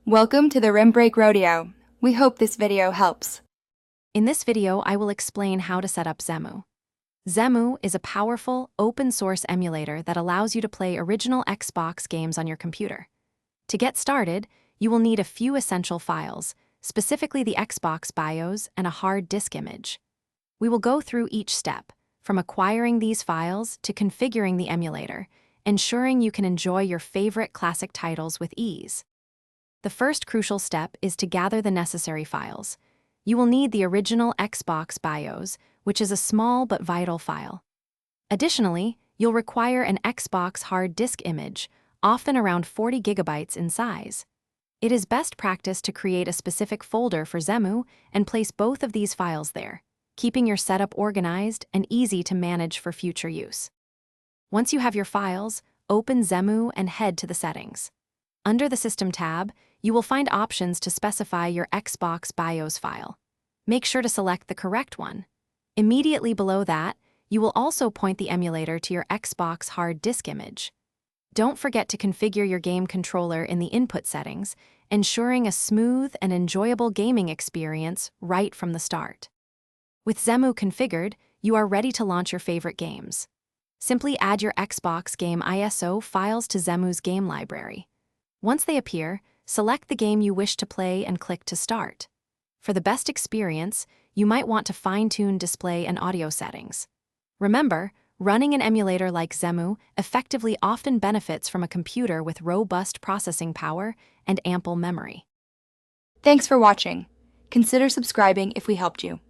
Welcome to the Rim Break Rodeo. We hope this video helps. In this video, I will explain how to set up XEMU. XEMU is a powerful, open-source emulator that allows you to play original Xbox games on your computer. To get started, you will need a few essential files, specifically the Xbox BIOS and a hard disk image. We will go through each step, from acquiring these files to configuring the emulator, ensuring you can enjoy your favorite classic titles with ease. The first crucial step is to gather the necessary files. You will need the original Xbox BIOS, which is a small but vital file. Additionally, you'll require an Xbox hard disk image, often around 40 gigabytes in size. It is best practice to create a specific folder for XEMU and place both of these files there, keeping your setup organized and easy to manage for future use. Once you have your files, open XEMU and head to the settings. Under the System tab, you will find options to specify your Xbox BIOS file. Make sure to select the correct one. Immediately below that, you will also point the emulator to your Xbox hard disk image. Don't forget to configure your game controller in the input settings, ensuring a smooth and enjoyable gaming experience right from the start. With XEMU configured, you are ready to launch your favorite games. Simply add your Xbox game ISO files to XEMU's game library. Once they appear, select the game you wish to play and click to start. For the best experience, you might want to fine-tune display and audio settings. Remember, running an emulator like XEMU effectively often benefits from a computer with robust processing power and ample memory. Thanks for watching. Consider subscribing if we helped you.